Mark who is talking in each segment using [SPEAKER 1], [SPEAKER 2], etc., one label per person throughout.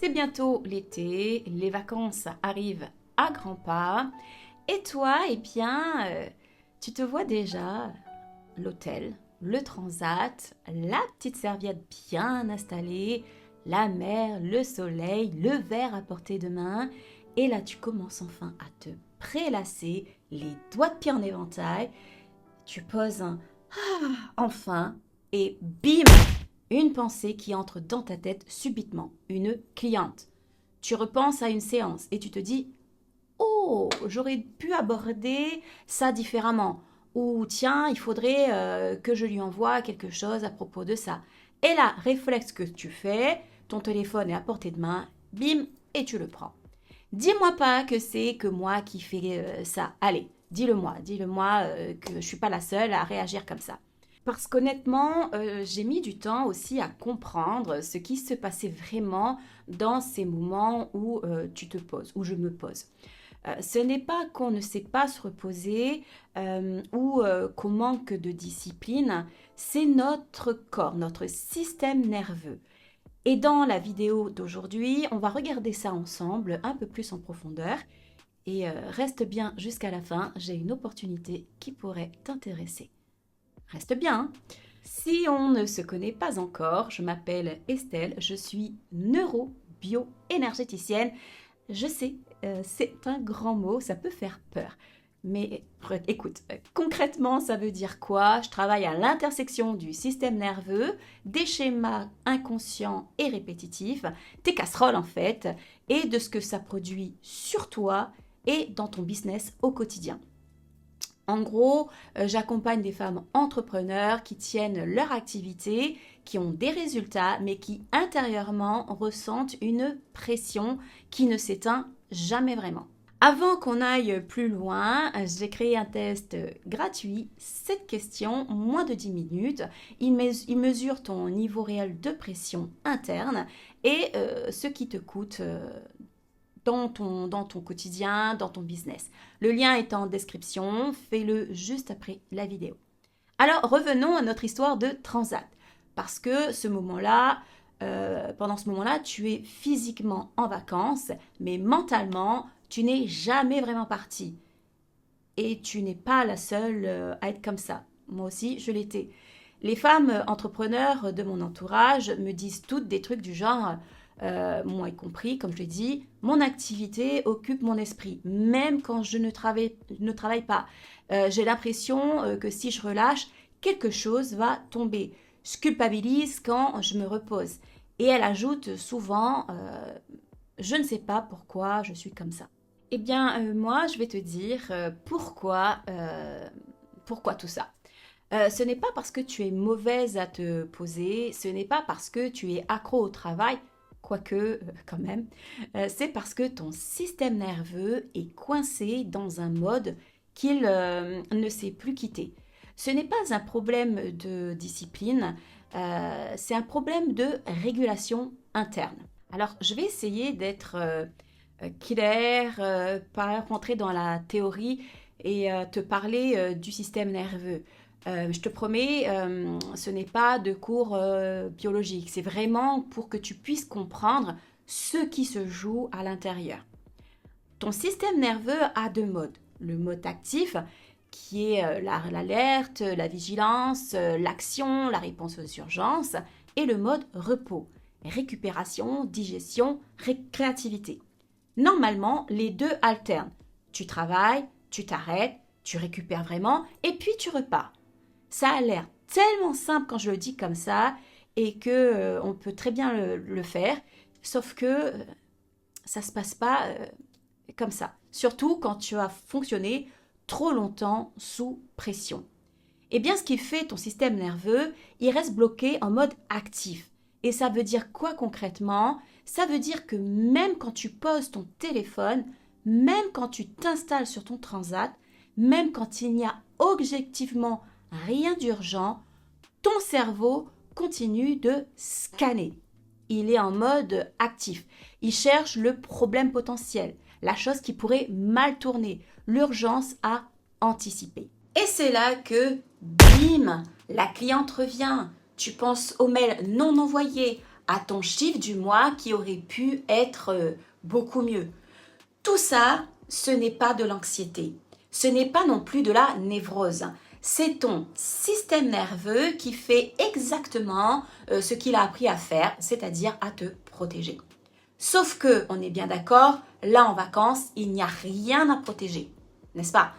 [SPEAKER 1] C'est bientôt l'été, les vacances arrivent à grands pas. Et toi, tu te vois déjà l'hôtel, le transat, la petite serviette bien installée, la mer, le soleil, le verre à portée de main. Et là, tu commences enfin à te prélasser, les doigts de pied en éventail. Tu poses un enfin et bim, une pensée qui entre dans ta tête subitement, une cliente. Tu repenses à une séance et tu te dis oh, j'aurais pu aborder ça différemment. Ou tiens, il faudrait que je lui envoie quelque chose à propos de ça. Et là, réflexe que tu fais, ton téléphone est à portée de main, bim, et tu le prends. Dis-moi pas que c'est que moi qui fais ça. Allez, dis-le moi que je suis pas la seule à réagir comme ça. Parce qu'honnêtement, j'ai mis du temps aussi à comprendre ce qui se passait vraiment dans ces moments où tu te poses, où je me pose. Ce n'est pas qu'on ne sait pas se reposer ou qu'on manque de discipline, c'est notre corps, notre système nerveux. Et dans la vidéo d'aujourd'hui, on va regarder ça ensemble un peu plus en profondeur. Et reste bien jusqu'à la fin, j'ai une opportunité qui pourrait t'intéresser. Reste bien, hein. Si on ne se connaît pas encore, je m'appelle Estelle, je suis neuro-bio-énergéticienne. Je sais, c'est un grand mot, ça peut faire peur. Mais écoute, concrètement, ça veut dire quoi? Je travaille à l'intersection du système nerveux, des schémas inconscients et répétitifs, tes casseroles en fait, et de ce que ça produit sur toi et dans ton business au quotidien. En gros, j'accompagne des femmes entrepreneurs qui tiennent leur activité, qui ont des résultats, mais qui intérieurement ressentent une pression qui ne s'éteint jamais vraiment. Avant qu'on aille plus loin, j'ai créé un test gratuit, 7 questions, moins de 10 minutes. Il mesure ton niveau réel de pression interne et ce qui te coûte dans ton quotidien, dans ton business. Le lien est en description, fais-le juste après la vidéo. Alors revenons à notre histoire de transat, parce que pendant ce moment-là, tu es physiquement en vacances, mais mentalement, tu n'es jamais vraiment parti. Et tu n'es pas la seule à être comme ça. Moi aussi, je l'étais. Les femmes entrepreneurs de mon entourage me disent toutes des trucs du genre moi y compris, comme je l'ai dit, mon activité occupe mon esprit, même quand je ne travaille pas. J'ai l'impression que si je relâche, quelque chose va tomber. Je culpabilise quand je me repose. Et elle ajoute souvent, je ne sais pas pourquoi je suis comme ça. Eh bien, moi, je vais te dire pourquoi tout ça. Ce n'est pas parce que tu es mauvaise à te poser, ce n'est pas parce que tu es accro au travail, quoique quand même, c'est parce que ton système nerveux est coincé dans un mode qu'il ne sait plus quitter. Ce n'est pas un problème de discipline, c'est un problème de régulation interne. Alors, je vais essayer d'être claire, pas rentrer dans la théorie et te parler du système nerveux. Je te promets, ce n'est pas de cours biologiques, c'est vraiment pour que tu puisses comprendre ce qui se joue à l'intérieur. Ton système nerveux a deux modes. Le mode actif, qui est l'alerte, la vigilance, l'action, la réponse aux urgences, et le mode repos, récupération, digestion, créativité. Normalement, les deux alternent. Tu travailles, tu t'arrêtes, tu récupères vraiment, et puis tu repars. Ça a l'air tellement simple quand je le dis comme ça et que on peut très bien le faire, sauf que ça se passe pas comme ça. Surtout quand tu as fonctionné trop longtemps sous pression. Eh bien, ce qui fait ton système nerveux, il reste bloqué en mode actif. Et ça veut dire quoi concrètement? Ça veut dire que même quand tu poses ton téléphone, même quand tu t'installes sur ton transat, même quand il n'y a objectivement rien d'urgent, ton cerveau continue de scanner. Il est en mode actif. Il cherche le problème potentiel, la chose qui pourrait mal tourner, l'urgence à anticiper. Et c'est là que, bim, la cliente revient. Tu penses au mail non envoyé, à ton chiffre du mois qui aurait pu être beaucoup mieux. Tout ça, ce n'est pas de l'anxiété. Ce n'est pas non plus de la névrose. C'est ton système nerveux qui fait exactement ce qu'il a appris à faire, c'est-à-dire à te protéger. Sauf que, on est bien d'accord, là en vacances, il n'y a rien à protéger, n'est-ce pas?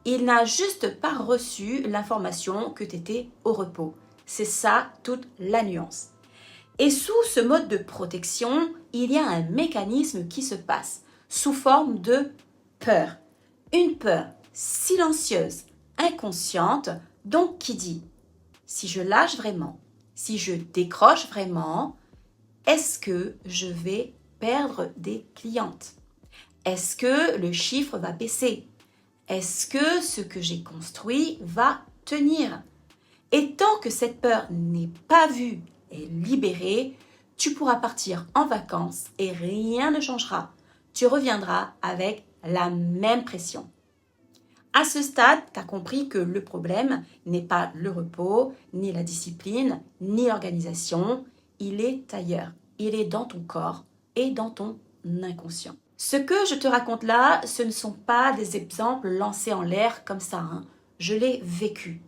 [SPEAKER 1] Il n'a juste pas reçu l'information que tu étais au repos. C'est ça toute la nuance. Et sous ce mode de protection, il y a un mécanisme qui se passe sous forme de peur. Une peur silencieuse, inconsciente, donc qui dit si je lâche vraiment, si je décroche vraiment, est-ce que je vais perdre des clientes? Est-ce que le chiffre va baisser? Est-ce que ce que j'ai construit va tenir? Et tant que cette peur n'est pas vue et libérée, tu pourras partir en vacances et rien ne changera. Tu reviendras avec la même pression. À ce stade, tu as compris que le problème n'est pas le repos, ni la discipline, ni l'organisation. Il est ailleurs. Il est dans ton corps et dans ton inconscient. Ce que je te raconte là, ce ne sont pas des exemples lancés en l'air comme ça. Je l'ai vécu.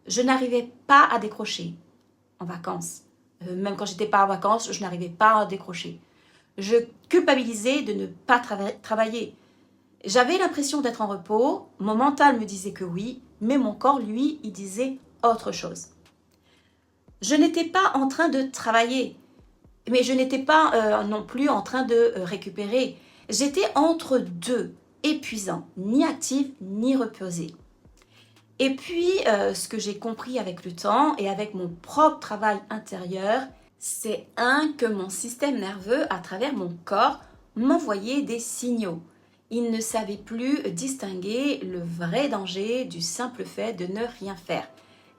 [SPEAKER 1] Je n'arrivais pas à décrocher en vacances. Même quand j'étais pas en vacances, je n'arrivais pas à décrocher. Je culpabilisais de ne pas travailler. J'avais l'impression d'être en repos, mon mental me disait que oui, mais mon corps, lui, il disait autre chose. Je n'étais pas en train de travailler, mais je n'étais pas non plus en train de récupérer. J'étais entre deux, épuisant, ni active, ni reposée. Et puis, ce que j'ai compris avec le temps et avec mon propre travail intérieur, c'est que mon système nerveux, à travers mon corps, m'envoyait des signaux. Il ne savait plus distinguer le vrai danger du simple fait de ne rien faire.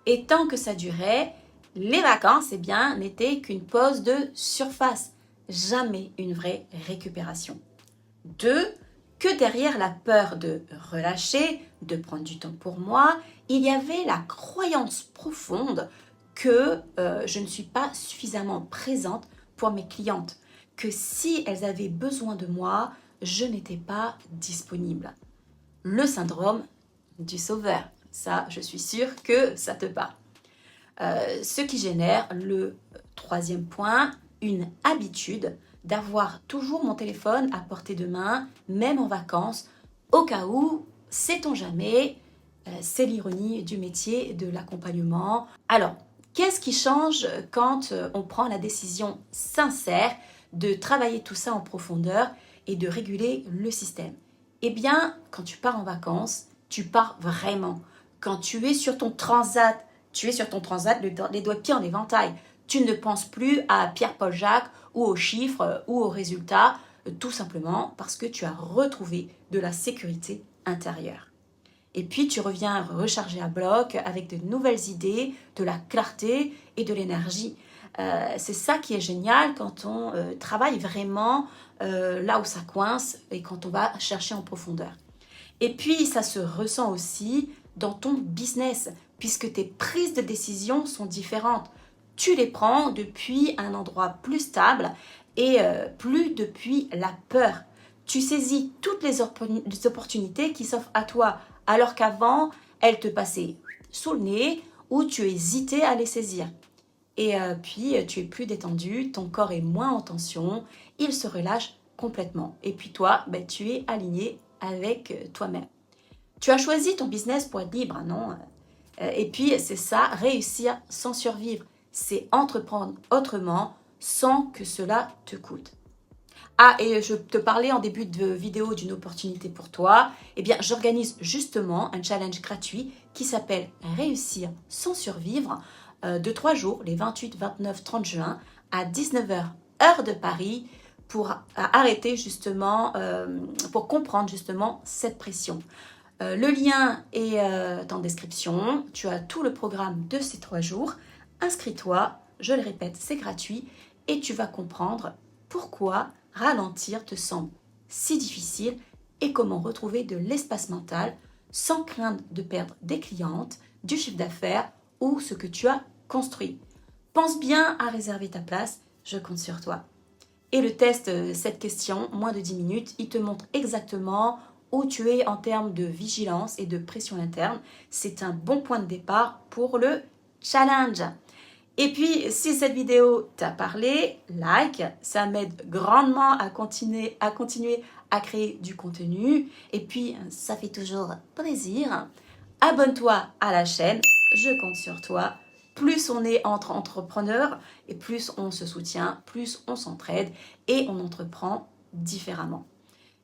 [SPEAKER 1] Et tant que ça durait, les vacances, n'étaient qu'une pause de surface, jamais une vraie récupération. 2. Que derrière la peur de relâcher, de prendre du temps pour moi, il y avait la croyance profonde que je ne suis pas suffisamment présente pour mes clientes, que si elles avaient besoin de moi, je n'étais pas disponible. Le syndrome du sauveur, ça, je suis sûre que ça te parle. Ce qui génère le troisième point, une habitude d'avoir toujours mon téléphone à portée de main, même en vacances, au cas où, sait-on jamais, c'est l'ironie du métier de l'accompagnement. Alors, qu'est-ce qui change quand on prend la décision sincère de travailler tout ça en profondeur et de réguler le système? Eh bien, quand tu pars en vacances, tu pars vraiment. Quand tu es sur ton transat, les doigts de pied en éventail. Tu ne penses plus à Pierre-Paul Jacques ou aux chiffres ou aux résultats, tout simplement parce que tu as retrouvé de la sécurité intérieure. Et puis tu reviens recharger à bloc avec de nouvelles idées, de la clarté et de l'énergie. C'est ça qui est génial quand on travaille vraiment là où ça coince et quand on va chercher en profondeur. Et puis ça se ressent aussi dans ton business, puisque tes prises de décision sont différentes. Tu les prends depuis un endroit plus stable et plus depuis la peur. Tu saisis toutes les opportunités qui s'offrent à toi, alors qu'avant, elles te passaient sous le nez ou tu hésitais à les saisir. Et puis, tu es plus détendu, ton corps est moins en tension, il se relâche complètement. Et puis toi, tu es aligné avec toi-même. Tu as choisi ton business pour être libre, non? Et puis, c'est ça, réussir sans survivre. C'est entreprendre autrement sans que cela te coûte. Ah, et je te parlais en début de vidéo d'une opportunité pour toi. Eh bien, j'organise justement un challenge gratuit qui s'appelle Réussir sans survivre de 3 jours, les 28, 29, 30 juin, à 19h, heure de Paris, pour arrêter justement, pour comprendre justement cette pression. Le lien est en description. Tu as tout le programme de ces 3 jours. Inscris-toi, je le répète, c'est gratuit et tu vas comprendre pourquoi ralentir te semble si difficile et comment retrouver de l'espace mental sans craindre de perdre des clientes, du chiffre d'affaires ou ce que tu as construit. Pense bien à réserver ta place. Je compte sur toi. Et le test, cette question, moins de 10 minutes, il te montre exactement où tu es en termes de vigilance et de pression interne. C'est un bon point de départ pour le challenge. Et puis, si cette vidéo t'a parlé, like, ça m'aide grandement à continuer à créer du contenu. Et puis, ça fait toujours plaisir. Abonne-toi à la chaîne, je compte sur toi. Plus on est entre entrepreneurs et plus on se soutient, plus on s'entraide et on entreprend différemment.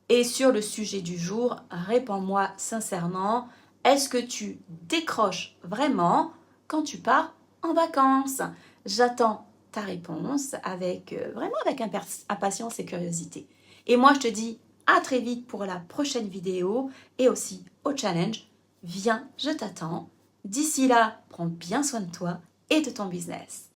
[SPEAKER 1] Et sur le sujet du jour, réponds-moi sincèrement, est-ce que tu décroches vraiment quand tu pars en vacances? J'attends ta réponse avec vraiment avec impatience et curiosité. Et moi, je te dis à très vite pour la prochaine vidéo et aussi au challenge. Viens, je t'attends. D'ici là, prends bien soin de toi et de ton business.